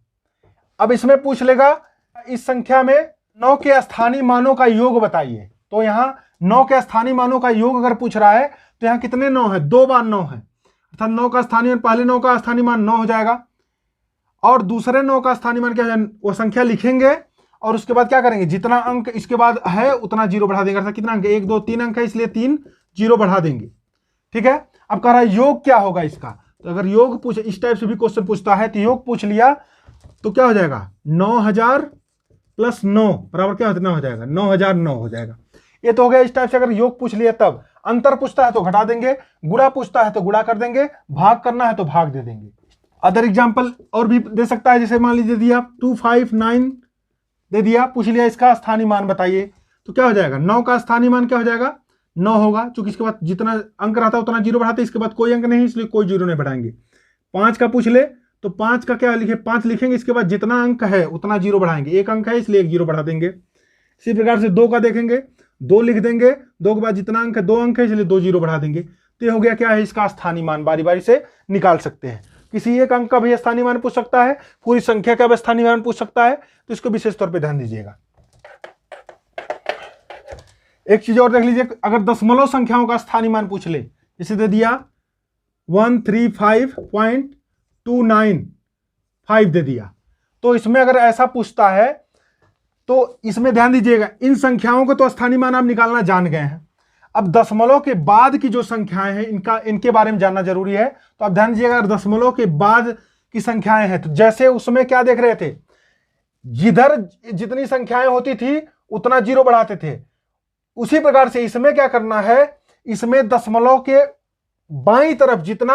अब इसमें पूछ लेगा इस संख्या में 9 के स्थानीय मानों का योग बताइए। तो यहां 9 के स्थानीय मानों का योग अगर पूछ रहा है तो यहां कितने 9 है, 2 बार 9 है, अर्थात 9 का स्थानीय मान, पहले 9 का स्थानीय मान 9 हो जाएगा और दूसरे 9 का स्थानीय मान क्या है, वो संख्या लिखेंगे और उसके बाद क्या करेंगे, जितना अंक इसके बाद है उतना जीरो बढ़ा देंगे। अर्थात कितना अंक है, 1 2 3 अंक है, इसलिए 3 जीरो बढ़ा देंगे। ठीक है, अब कह रहा है योग क्या होगा इसका। तो अगर योग पूछ, इस टाइप से भी क्वेश्चन पूछता है तो योग पूछ लिया तो क्या हो जाएगा, 9000 प्लस 9 बराबर क्या कितना हो जाएगा, 9009 हो जाएगा। ये तो हो गया इस टाइप से अगर योग पूछ लिया। तब अंतर पूछता है तो घटा देंगे, गुणा पूछता है तो गुणा कर देंगे, भाग करना है तो भाग दे देंगे। अदर एग्जांपल और भी दे सकता है, जैसे मान लीजिए दिया 259 दे दिया, पूछ लिया इसका स्थानीय मान बताइए। तो क्या हो जाएगा, 9 का स्थानीय मान क्या हो जाएगा, 9 होगा, चूंकि इसके बाद जितना अंक रहता है उतना जीरो बढ़ाते, इसके बाद कोई अंक नहीं इसलिए कोई जीरो नहीं बढ़ाएंगे। 5 का पूछ ले तो 5 का क्या लिखे, 5 लिखेंगे, इसके बाद जितना अंक है उतना जीरो बढ़ाएंगे, एक अंक है इसलिए 1 जीरो बढ़ा देंगे। इसी प्रकार से 2 का देखेंगे, 2 लिख देंगे, 2 के बाद जितना अंक है 2 अंक है इसलिए 2 जीरो बढ़ा देंगे। तो ये हो गया क्या है, इसका स्थानीय मान बारी बारी से निकाल सकते हैं। किसी एक अंक का भी स्थानीय मान पूछ सकता है, पूरी संख्या का भी स्थानीय मान पूछ सकता है, तो इसको विशेष तौर पर ध्यान दीजिएगा। एक चीज और देख लीजिए, अगर दशमलव संख्याओं का स्थानीय मान पूछ ले, जैसे दे दिया 135.295 दे दिया, तो इसमें अगर ऐसा पूछता है तो इसमें ध्यान दीजिएगा, इन संख्याओं को तो स्थानीय मान आप निकालना जान गए हैं। अब दशमलव के बाद की जो संख्याएं हैं इनके बारे में जानना जरूरी है। तो आप ध्यान दीजिएगा, अगर दशमलव के बाद की संख्याएं हैं तो जैसे उसमें क्या देख रहे थे, जिधर जितनी संख्याएं होती थी उतना जीरो बढ़ाते थे, उसी प्रकार से इसमें क्या करना है, इसमें दशमलव के बाईं तरफ जितना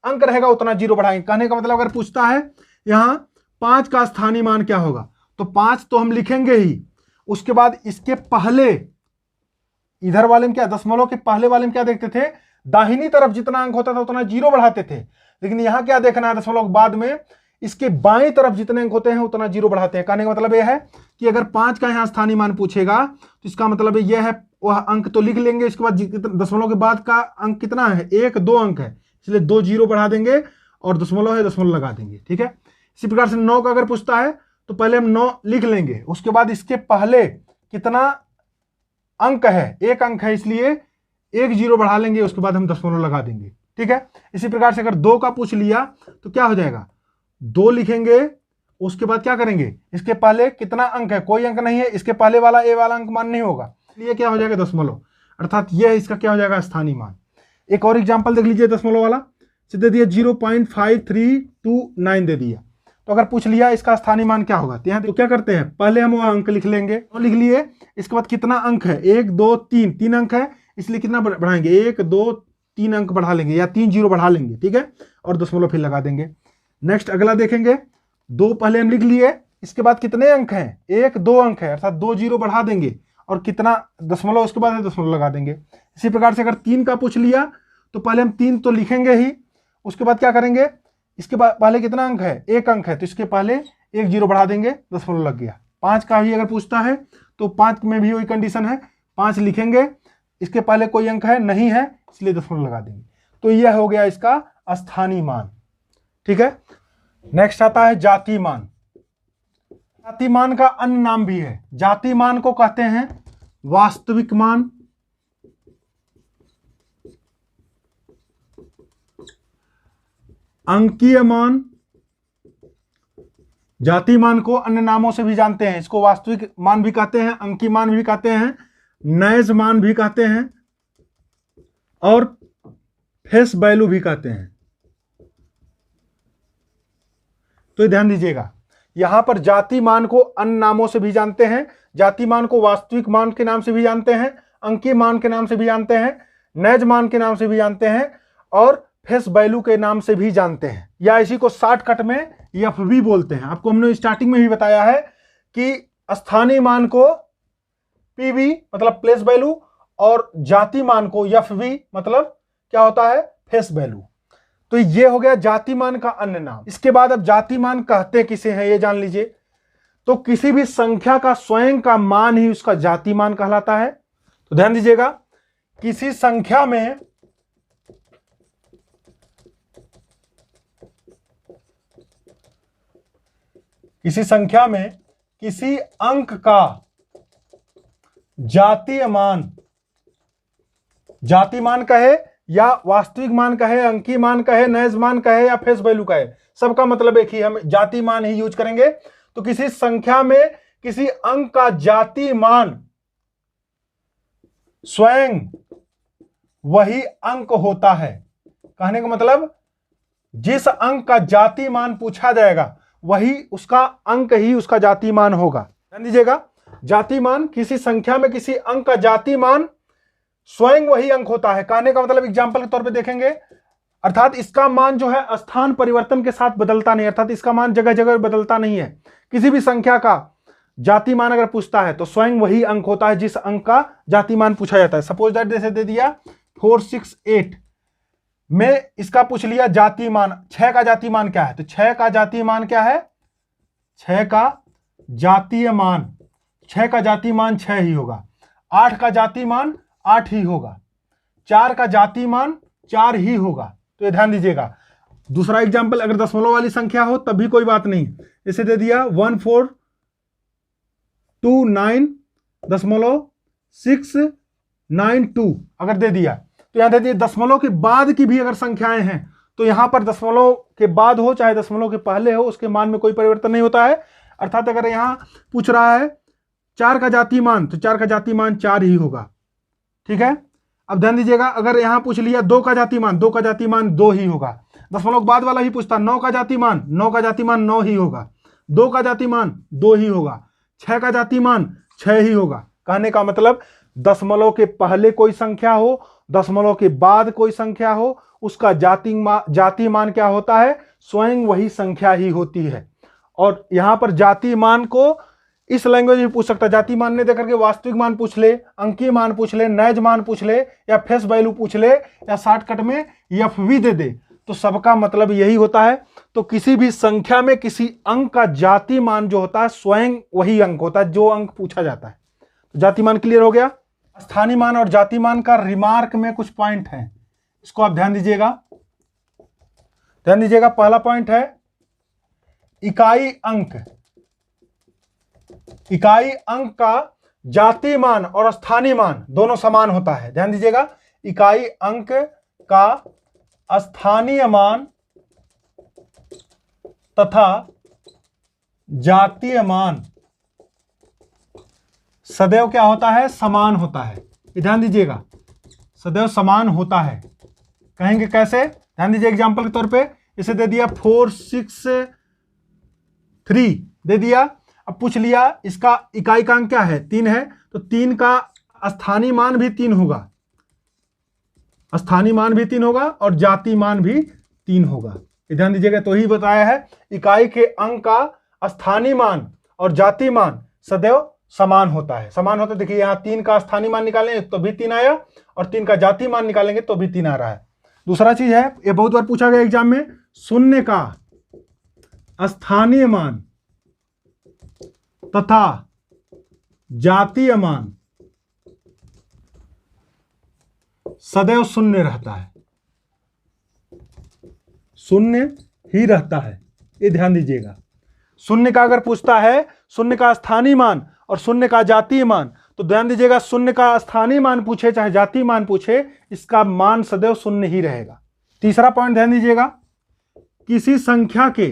अंक रहेगा उतना जीरो बढ़ाएंगे। कहने का मतलब अगर पूछता है यहां 5 का स्थानीय मान क्या होगा, तो 5 तो हम लिखेंगे ही, उसके बाद इसके पहले इधर वाले में क्या, दशमलव के पहले वाले में क्या देखते थे, दाहिनी तरफ जितना अंक होता था उतना जीरो बढ़ाते थे। लेकिन यहां क्या देखना है, दशमलव बाद में इसके बाईं तरफ जितने अंक होते हैं उतना जीरो बढ़ाते हैं। कहने का मतलब यह है कि अगर 5 का यहां स्थानीय मान पूछेगा तो इसका मतलब यह है वह अंक तो लिख लेंगे, इसके बाद दशमलव के बाद का अंक कितना है, 1 2 अंक है, इसलिए 2 जीरो बढ़ा देंगे और दशमलव है दशमलव लगा देंगे। ठीक है, इसी प्रकार से 9 का अगर पूछता है तो पहले हम 9 लिख लेंगे, उसके बाद इसके पहले कितना अंक है, 1 अंक है, इसलिए 1 जीरो बढ़ा लेंगे, उसके बाद हम दशमलव लगा देंगे। ठीक है, इसी प्रकार से अगर 2 का पूछ लिया तो क्या हो जाएगा, 2 लिखेंगे, उसके बाद क्या करेंगे, इसके पहले कितना अंक है, कोई अंक नहीं है, इसके पहले वाला ए वाला अंक मान नहीं होगा, इसलिए क्या हो जाएगा दशमलव, अर्थात यह इसका क्या हो जाएगा, स्थानीय मान। एक और एग्जांपल देख लीजिए दशमलव वाला, दे दिया 0.5329 दे दिया। तो अगर पूछ लिया इसका स्थानीय मान क्या होगा, तो यहाँ तो क्या करते हैं, पहले हम वह अंक लिख लेंगे, तो लिख लिए, इसके बाद कितना अंक है, 1 2 3 3 अंक है, इसलिए कितना बढ़ाएंगे, 1 2 3 अंक बढ़ा लेंगे या 3 जीरो बढ़ा लेंगे। ठीक है, और दशमलव फिर लगा देंगे। नेक्स्ट अगला देखेंगे, 2 पहले हम लिख लिए, इसके बाद कितने अंक हैं, 1 2 अंक है, अर्थात 2 जीरो बढ़ा देंगे और कितना दशमलव उसके बाद दशमलव लगा देंगे। इसी प्रकार से अगर 3 का पूछ लिया तो पहले हम 3 तो लिखेंगे ही, उसके बाद क्या करेंगे, इसके बाद पहले कितना अंक है, 1 अंक है, तो इसके पहले 1 जीरो बढ़ा देंगे, दशमलव लग गया। 5 का ही अगर पूछता है तो 5 में भी वही कंडीशन है, 5 लिखेंगे, इसके पहले कोई अंक है नहीं है, इसलिए दशमलव लगा देंगे। तो यह हो गया इसका स्थानीय मान। ठीक है, नेक्स्ट आता है जाति मान। जाति मान का अन्य नाम भी है, जाति मान को कहते हैं वास्तविक मान, अंकीय मान, जाति मान को अन्य नामों से भी जानते हैं, इसको वास्तविक मान भी कहते हैं, अंकीय मान भी कहते हैं, नैज मान भी कहते हैं और फेस वैल्यू भी कहते हैं। तो ध्यान दीजिएगा, यहां पर जाति मान को अन्य नामों से भी जानते हैं, जाति मान को वास्तविक मान के नाम से भी जानते हैं, अंकीय मान के नाम से भी जानते हैं, नैज मान के नाम से भी जानते हैं और फेस वैल्यू के नाम से भी जानते हैं, या इसी को शॉर्टकट में एफवी बोलते हैं। आपको हमने स्टार्टिंग में भी बताया है कि स्थानीय मान को पीवी मतलब प्लेस वैल्यू और जाति मान को एफवी मतलब क्या होता है, फेस वैल्यू। तो ये हो गया जाति मान का अन्य नाम। इसके बाद अब जाति मान कहते किसे हैं ये जान लीजिए। तो किसी भी संख्या का स्वयं का मान ही उसका जाति मान कहलाता है। तो ध्यान दीजिएगा, किसी संख्या में किसी अंक का जातीय मान, जाति मान कहे या वास्तविक मान कहे, अंकीय मान कहे, नैज मान कहे या फेस वैल्यू कहे, सबका मतलब एक ही, हम जाति मान ही यूज करेंगे। तो किसी संख्या में किसी अंक का जाति मान स्वयं वही अंक होता है। कहने का मतलब जिस अंक का जाति मान पूछा जाएगा वही उसका अंक ही उसका जाति मान होगा। ध्यान दीजिएगा, जाति मान किसी संख्या में किसी अंक का जाति मान स्वयं वही अंक होता है। कहने का मतलब एग्जाम्पल के तौर पे देखेंगे, अर्थात इसका मान जो है स्थान परिवर्तन के साथ बदलता नहीं, अर्थात इसका मान जगह जगह बदलता नहीं है। किसी भी संख्या का जाति मान अगर पूछता है तो स्वयं वही अंक होता है जिस अंक का जाति मान पूछा जाता है। सपोज दैट जैसे दे दिया 468 में इसका पूछ लिया जाति मान, 6 का जाति मान क्या है, तो 6 का जाति मान क्या है, 6 का जातीय मान, 6 का जाति मान 6 ही होगा। 8 का जाति मान 8 ही होगा। 4 का जाति मान 4 ही होगा। तो ये ध्यान दीजिएगा। दूसरा एग्जाम्पल, अगर दशमलव वाली संख्या हो तब भी कोई बात नहीं, इसे दे दिया 1429.692 अगर दे दिया, तो यहां दे दिए दशमलव के बाद की भी अगर संख्याएं हैं तो यहां पर दशमलव के बाद हो चाहे दशमलव के पहले हो उसके मान में कोई परिवर्तन नहीं होता है। अर्थात अगर यहां पूछ रहा है 4 का जाति मान तो 4 का जाति मान 4 ही होगा। ठीक है, अब ध्यान दीजिएगा, अगर यहां पूछ लिया 2 का जाति मान, 2 का जाति मान 2 ही होगा। दशमलव के बाद वाला ही पूछता 9 का जाति मान, 9 का जाति मान 9 ही होगा। 2 का जाति मान 2 ही होगा। 6 का जाति मान 6 ही होगा। कहने का मतलब दशमलव के पहले कोई संख्या हो, दशमलव के बाद कोई संख्या हो, उसका जाति मान क्या होता है, स्वयं वही संख्या ही होती है। और यहां पर जाति मान को इस लैंग्वेज में पूछ सकता है, जाति मान ने देकर के वास्तविक मान पूछ ले, अंकीय मान पूछ ले, नैज मान पूछ ले या फेस वैल्यू पूछ ले या शॉर्टकट में एफवी दे दे, तो सबका मतलब यही होता है। तो किसी भी संख्या में किसी अंक का जाति मान जो होता है स्वयं वही अंक होता है जो अंक पूछा जाता है। तो जाति मान क्लियर हो गया। स्थानीय मान और जाति मान का रिमार्क में कुछ पॉइंट है, इसको आप ध्यान दीजिएगा। ध्यान दीजिएगा, पहला पॉइंट है इकाई अंक। इकाई अंक का जाति मान और स्थानीय मान दोनों समान होता है। ध्यान दीजिएगा, इकाई अंक का स्थानीय मान तथा जातीय मान सदैव क्या होता है, समान होता है। ध्यान दीजिएगा, सदैव समान होता है। कहेंगे कैसे, ध्यान दीजिए एग्जांपल के तौर पे इसे दे दिया 463 दे दिया। अब पूछ लिया इसका इकाई का अंक क्या है, 3 है, तो 3 का स्थानीय मान भी 3 होगा, स्थानीय मान भी 3 होगा और जाति मान भी 3 होगा। ध्यान दीजिएगा, तो ही बताया है इकाई के अंक का स्थानीय मान और जाति मान सदैव समान होता है। समान होता है, देखिए यहाँ 3 का स्थानीय मान निकालेंगे तो भी 3 आया और 3 का जाति मान निकालेंगे तो भी 3 आ रहा है। दूसरा चीज है, ये बहुत बार पूछा गया एग्जाम में, शून्य का स्थानीय मान तथा जातीय मान सदैव शून्य रहता है, शून्य ही रहता है। ये ध्यान दीजिएगा, शून्य का अगर पूछता है, शून्य का स्थानीय मान और शून्य का जातीय मान, तो ध्यान दीजिएगा शून्य का स्थानीय मान पूछे चाहे जातीय मान पूछे, इसका मान सदैव शून्य ही रहेगा। तीसरा पॉइंट ध्यान दीजिएगा, किसी संख्या के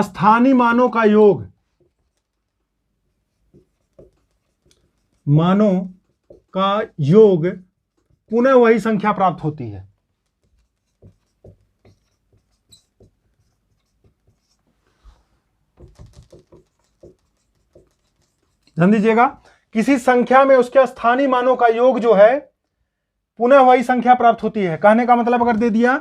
स्थानीय मानों का योग, मानों का योग पुनः वही संख्या प्राप्त होती है। ध्यान दीजिएगा, किसी संख्या में उसके स्थानीय मानों का योग जो है पुनः वही संख्या प्राप्त होती है। कहने का मतलब अगर दे दिया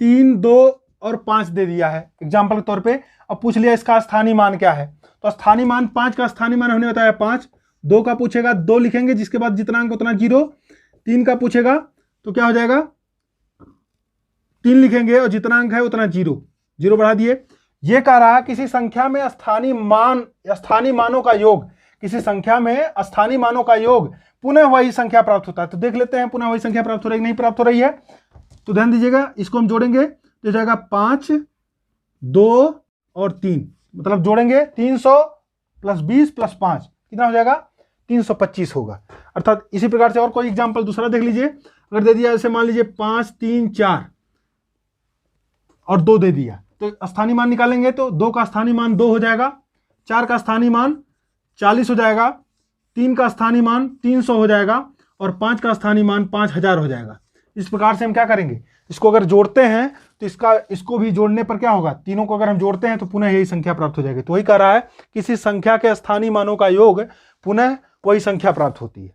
3, 2 और 5 दे दिया है एग्जाम्पल के तौर पे, अब पूछ लिया इसका स्थानीय मान क्या है, तो स्थानीय मान 5 का स्थानीय मान हमने बताया 5, 2 का पूछेगा 2 लिखेंगे, जिसके बाद जितना अंक उतना 0, 3 का पूछेगा तो क्या हो जाएगा 3 लिखेंगे और जितना अंक है उतना 0, 0 बढ़ा दिए। ये कह रहा है किसी संख्या में स्थानीय मानों का योग, किसी संख्या में स्थानीय मानों का योग पुनः वही संख्या प्राप्त होता है। तो देख लेते हैं पुनः वही संख्या प्राप्त हो रही है नहीं प्राप्त हो रही है। तो ध्यान दीजिएगा, इसको हम जोड़ेंगे तो जाएगा 5, 2 और 3, मतलब जोड़ेंगे 300 + 20 + 5 कितना हो जाएगा 325 होगा। अर्थात इसी प्रकार से और कोई एग्जाम्पल दूसरा देख लीजिए, अगर दे दिया जैसे मान लीजिए 5, 3, 4 और 2 दे दिया, तो स्थानीय मान निकालेंगे तो 2 का स्थानीय मान 2 हो जाएगा, 4 का स्थानीय मान 40 हो जाएगा, 3 का स्थानीय मान 300 हो जाएगा और 5 का स्थानीय मान 5000 हो जाएगा। इस प्रकार से हम क्या करेंगे, इसको अगर जोड़ते हैं तो इसको भी जोड़ने पर क्या होगा, तीनों को अगर हम जोड़ते हैं तो पुनः यही संख्या प्राप्त हो जाएगी। तो वही कह रहा है किसी संख्या के स्थानीय मानों का योग पुनः वही संख्या प्राप्त होती है।